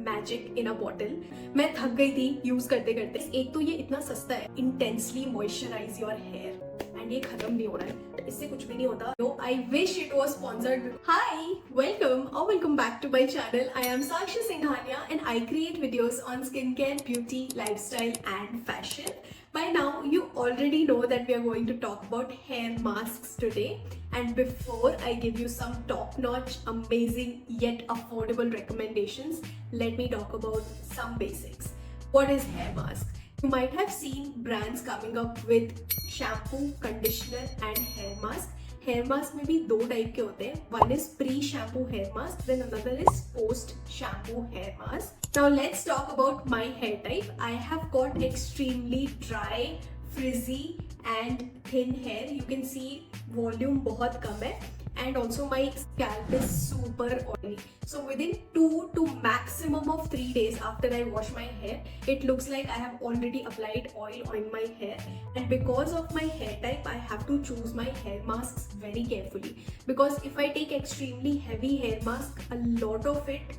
Magic इन अ bottle. मैं थक गई थी यूज करते करते। एक तो ये इतना सस्ता है, intensely moisturise your hair, and ये खत्म नहीं हो रहा है, इससे कुछ भी नहीं होता। No, I wish it was sponsored. Hi, welcome back to my channel. I am Sakshi Singhania and I create videos on skincare, beauty, lifestyle and fashion. By now you already know that we are going to talk about hair masks today, and before I give you some top-notch, amazing yet affordable recommendations, let me talk about some basics. What is hair mask? You might have seen brands coming up with shampoo, conditioner and hair mask. Hair mask में भी दो type के होते हैं. One is pre shampoo hair mask, then another is post shampoo hair mask. Now let's talk about my hair type. I have got extremely dry, frizzy and thin hair. You can see volume बहुत कम है, and also my scalp is super oily. So within 2 to maximum of 3 days after I wash my hair, it looks like I have already applied oil on my hair. And because of my hair type, I have to choose my hair masks very carefully, because if I take extremely heavy hair mask, a lot of it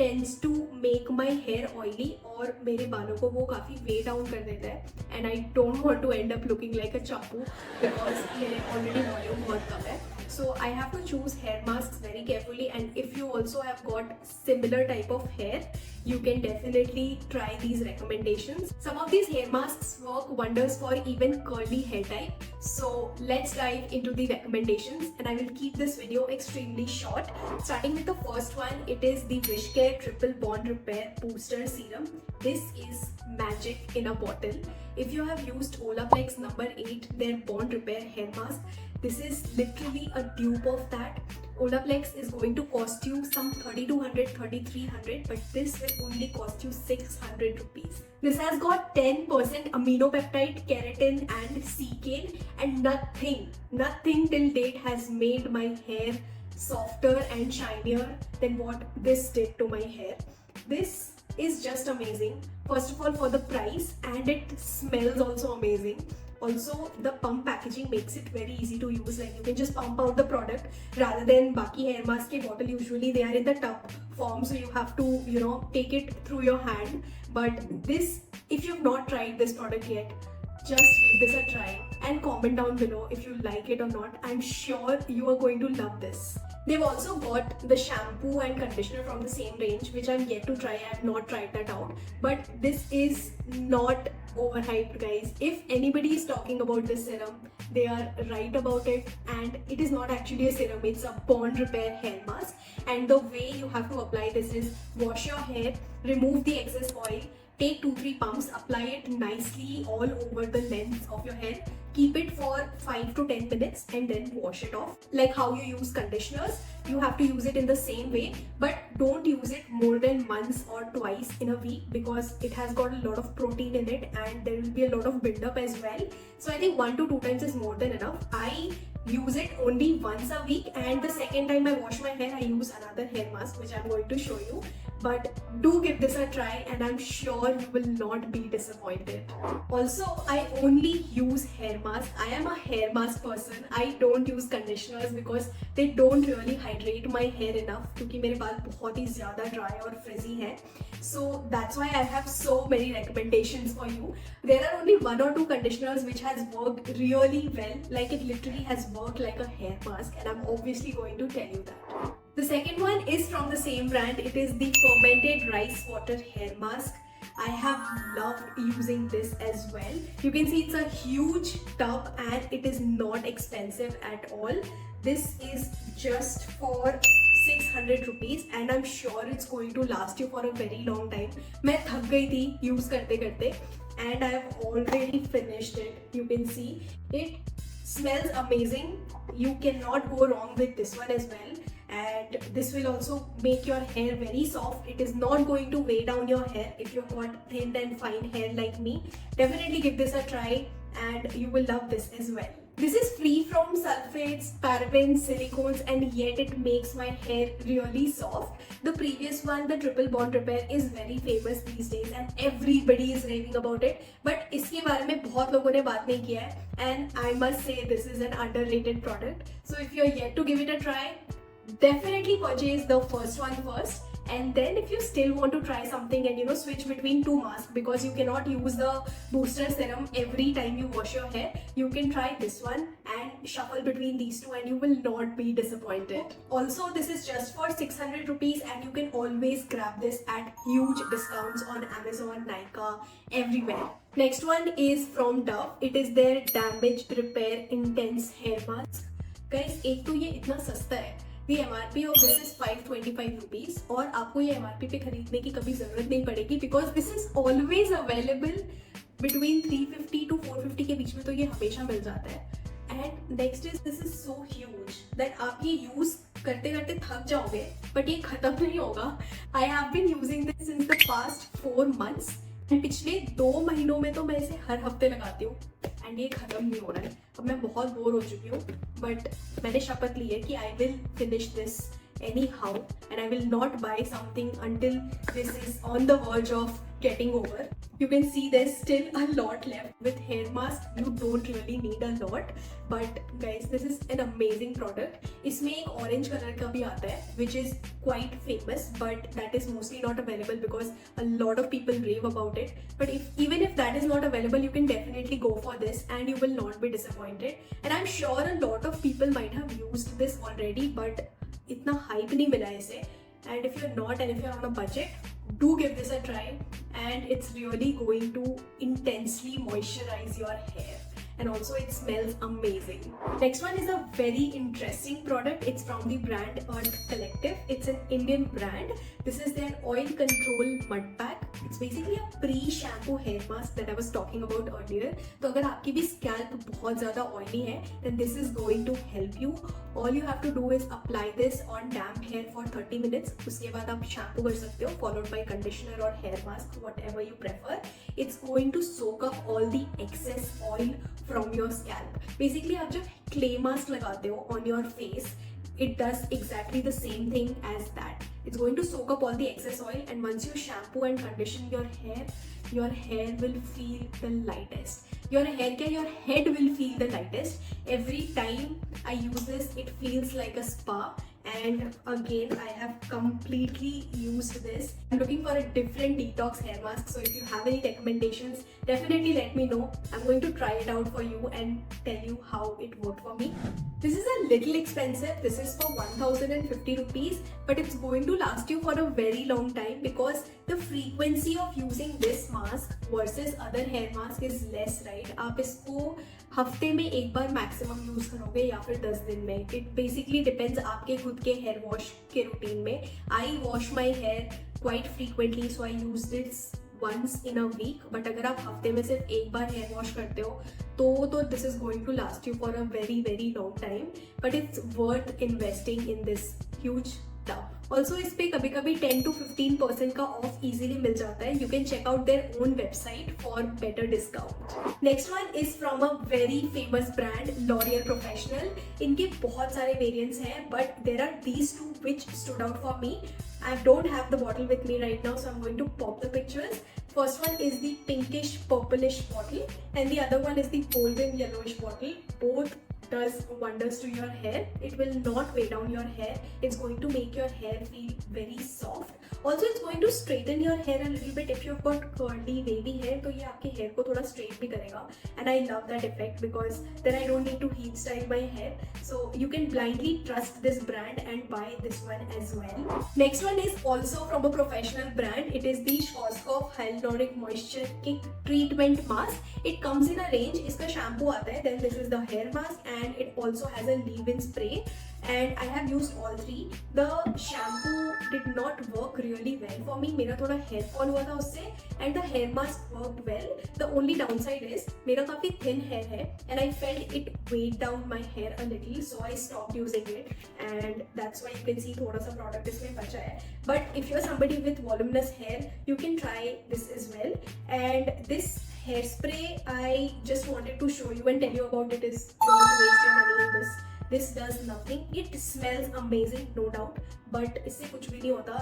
tends to make my hair oily और मेरे बालों को वो काफ़ी वे down कर देता है. And I don't want to end up looking like a चाकू, बिकॉज मेरे ऑलरेडी वॉल्यूम बहुत कम है. So I have to choose hair masks very carefully, and if you also have got similar type of hair, you can definitely try these recommendations. Some of these hair masks work wonders for even curly hair type. So let's dive into the recommendations, and I will keep this video extremely short. Starting with the first one, it is the Wishcare Triple Bond Repair Booster Serum. This is magic in a bottle. If you have used Olaplex number 8, their Bond Repair hair mask, this is literally a dupe of that. Olaplex is going to cost you some 3200, 3300, but this will only cost you 600 rupees. This has got 10% aminopeptide, keratin and CK, and nothing till date has made my hair softer and shinier than what this did to my hair. This is just amazing. First of all, for the price, and it smells also amazing. Also, the pump packaging makes it very easy to use. Like, you can just pump out the product rather than baki hair mask ke bottle. Usually they are in the tub form, so you have to, take it through your hand. But this, if you've not tried this product yet, just give this a try and comment down below if you like it or not. I'm sure you are going to love this. They've also got the shampoo and conditioner from the same range, which I'm yet to try. I have not tried that out. But this is not overhyped, guys. If anybody is talking about this serum, they are right about it. And it is not actually a serum, it's a bond repair hair mask. And the way you have to apply this is wash your hair, remove the excess oil, take 2-3 pumps, apply it nicely all over the length of your hair, keep it for 5 to 10 minutes and then wash it off. Like how you use conditioners, you have to use it in the same way, but don't use it more than once or twice in a week, because it has got a lot of protein in it and there will be a lot of build-up as well. So I think 1 to 2 times is more than enough. I use it only once a week, and the second time I wash my hair, I use another hair mask, which I'm going to show you. But do give this a try, and I'm sure you will not be disappointed. Also, I only use hair mask. I am a hair mask person. I don't use conditioners because they don't really hydrate my hair enough, क्योंकि मेरे बाल बहुत ही ज़्यादा dry और frizzy हैं. So that's why I have so many recommendations for you. There are only 1 or 2 conditioners which has worked really well. Like, it literally has worked like a hair mask, and I'm obviously going to tell you that. The second one is from the same brand. It is the Fermented Rice Water Hair Mask. I have loved using this as well. You can see it's a huge tub and it is not expensive at all. This is just for 600 rupees, and I'm sure it's going to last you for a very long time. मैं थक गई थी use करते करते, and I have already finished it. You can see it smells amazing. You cannot go wrong with this one as well. And this will also make your hair very soft. It is not going to weigh down your hair if you've got thin and fine hair like me. Definitely give this a try and you will love this as well. This is free from sulfates, parabens, silicones, and yet it makes my hair really soft. The previous one, the Triple Bond Repair, is very famous these days and everybody is raving about it. But इसके बारे में बहुत लोगों ने बात नहीं किया है, and I must say this is an underrated product. So if you're yet to give it a try, definitely purchase the first one first And then if you still want to try something and switch between two masks, because you cannot use the booster serum every time you wash your hair, you can try this one and shuffle between these two and you will not be disappointed. Also, this is just for 600 rupees and you can always grab this at huge discounts on Amazon, Nykaa, everywhere. Next one is from Dove. It is their Damage Repair Intense Hair Mask. Guys, एक तो ये इतना सस्ता है. The MRP of this is 525 rupees और आपको ये MRP पे खरीदने की कभी जरूरत नहीं पड़ेगी, because this is always available between 350 to 450 के बीच में, तो ये हमेशा मिल जाता है. And next is, this is so huge that आप ये यूज करते करते थक जाओगे, बट ये खत्म नहीं होगा. I have been using this since the past 4 months. पिछले 2 महीनों में तो मैं इसे हर हफ्ते लगाती हूँ एंड ये खत्म नहीं हो रहा है. अब मैं बहुत बोर हो चुकी हूँ, बट मैंने शपथ ली है कि I will finish this anyhow and I will not buy something until this is on the verge of getting over. You can see there's still a lot left. With hair mask you don't really need a lot, but guys, this is an amazing product. इसमें एक orange color का भी आता है which is quite famous, but that is mostly not available because a lot of people rave about it. But even if that is not available, you can definitely go for this and you will not be disappointed. And I'm sure a lot of people might have used this already, but इतना hype नहीं मिला इसे. And if you're not and if you're on a budget, do give this a try, and it's really going to intensely moisturize your hair, and also it smells amazing. Next one is a very interesting product. It's from the brand Earth Collective. It's an Indian brand. This is their oil control mud pack. It's basically a pre-shampoo hair mask that I was talking about earlier. तो अगर आपकी भी scalp बहुत ज़्यादा oily है, then this is going to help you. All you have to do is apply this on damp hair for 30 minutes. उसके बाद आप shampoo कर सकते हो, followed by conditioner or hair mask, whatever you prefer. It's going to soak up all the excess oil from your scalp. Basically, आप जब clay mask लगाते हो on your face, it does exactly the same thing as that. It's going to soak up all the excess oil, and once you shampoo and condition your hair will feel the lightest. Your head will feel the lightest. Every time I use this, it feels like a spa. And again, I have completely used this. I'm looking for a different detox hair mask, so if you have any recommendations, definitely let me know. I'm going to try it out for you and tell you how it worked for me. This is a little expensive. This is for 1050 rupees, but it's going to last you for a very long time because the frequency of using this mask versus other hair mask is less, right? आप इसको हफ्ते में एक बार maximum use करोगे या फिर 10 दिन में. इट बेसिकली डिपेंड्स आपके खुद के हेयर वॉश के रूटीन में. I wash my hair quite frequently, so I use this once in a week. But अगर आप हफ्ते में सिर्फ एक बार हेयर वॉश करते हो तो this is going to last you for a very very long time. But it's worth investing in this huge tub. Also इस पे कभी कभी 10 to 15% का ऑफ इजीली मिल जाता है. You can check out their own website for better discount. Next one is from a very famous brand L'Oreal Professional. इनके बहुत सारे वेरिएंट्स हैं, but there are these two which stood out for me. I don't have the bottle with me right now, so I'm going to pop the pictures. First one is the pinkish purplish bottle and the other one is the golden yellowish bottle. Both does wonders to your hair. It will not weigh down your hair. It's going to make your hair feel very soft. Also, it's going to straighten your hair a little bit. If you've got curly wavy hair, तो ये आपके hair को थोड़ा straight भी करेगा. And I love that effect because then I don't need to heat style my hair. So you can blindly trust this brand and buy this one as well. Next one is also from a professional brand. It is the Schwarzkopf Hyaluronic Moisture Kick Treatment Mask. It comes in a range. इसका shampoo आता है. Then this is the hair mask and it also has a leave-in spray. And I have used all three. The shampoo did not work really well for me. मेरा थोड़ा hair fall हुआ था उससे, and the hair mask worked well. The only downside is मेरा काफी thin hair है, and I felt it weighed down my hair a little, so I stopped using it. And that's why you can see थोड़ा सा product इसमें बचा है. But if you're somebody with voluminous hair, you can try this as well. And this hairspray, I just wanted to show you and tell you about it. Is don't waste your money in this. This does nothing. It smells amazing, no doubt, but इससे कुछ भी नहीं होता.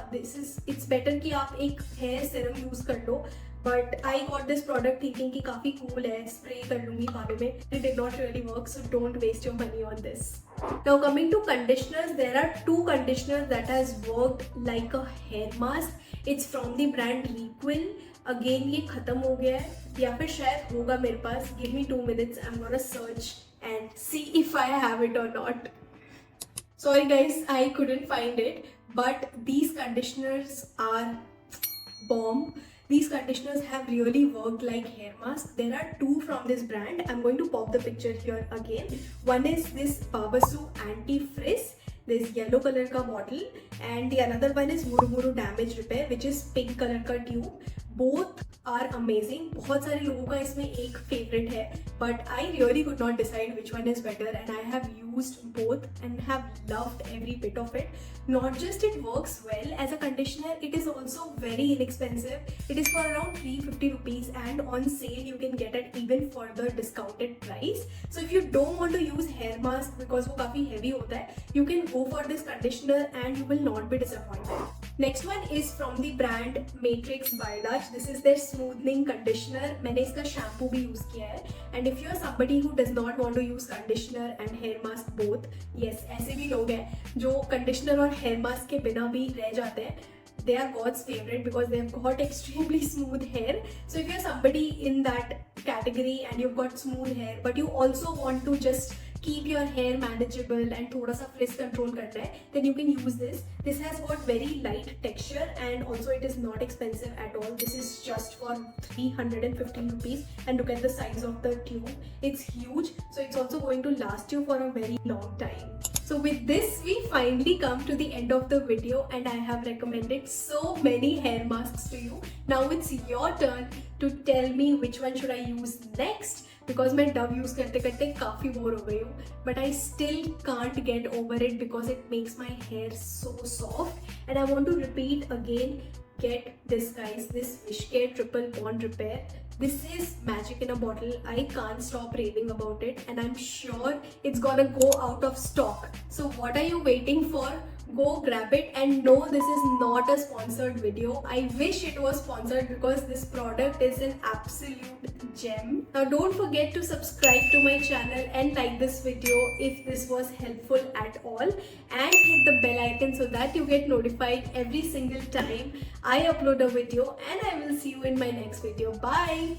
It's better कि आप एक hair serum use कर लो but I got this product thinking कि काफी cool है, spray कर लूँगी बालों में. It did not really work, so don't waste your money on this. Now coming to conditioners, there are two conditioners that has worked like a hair mask. It's from the brand Requil. Again ये खत्म हो गया है या फिर शायद होगा मेरे पास. Give me 2 minutes. I'm gonna search and see if I have it or not. Sorry guys, I couldn't find it. But these conditioners are bomb. These conditioners have really worked like hair masks. There are two from this brand. I'm going to pop the picture here again. One is this Babasu Anti-Frizz, this yellow color ka bottle, and the another one is Muru Muru Damage Repair, which is pink color ka tube. Both are amazing. बहुत सारे लोगों का इसमें एक favorite है, but I really could not decide which one is better, and I have used both and have loved every bit of it. Not just it works well as a conditioner, it is also very inexpensive. It is for around 350 rupees, and on sale you can get it even further discounted price. So if you don't want to use hair mask because वो काफी heavy होता है, you can go for this conditioner and you will not be disappointed. Next one is from the brand Matrix Biolage. This is their smoothing conditioner. मैंने इसका shampoo भी use किया है. And if you are somebody who does not want to use conditioner and hair mask both, yes, ऐसे भी लोग हैं जो conditioner और hair mask के बिना भी रह जाते हैं. They are God's favorite because they've got extremely smooth hair. So if you're somebody in that category and you've got smooth hair, but you also want to just keep your hair manageable and थोड़ा सा frizz control करना है, then you can use this. This has got very light texture and also it is not expensive at all. This is just for 315 rupees, and look at the size of the tube. It's huge, so it's also going to last you for a very long time. So with this, we finally come to the end of the video, and I have recommended so many hair masks to you. Now it's your turn to tell me which one should I use next, because मैं Dove use करते करते काफी bore हो गई हूँ, but I still can't get over it because it makes my hair so soft, and I want to repeat again. Get this guys, this Wishcare Triple Bond Repair. This is magic in a bottle. I can't stop raving about it, and I'm sure it's gonna go out of stock. So what are you waiting for? Go grab it. And no, this is not a sponsored video. I wish it was sponsored because this product is an absolute gem. Now don't forget to subscribe to my channel and like this video if this was helpful at all, and hit the bell icon so that you get notified every single time I upload a video, and I will see you in my next video. Bye.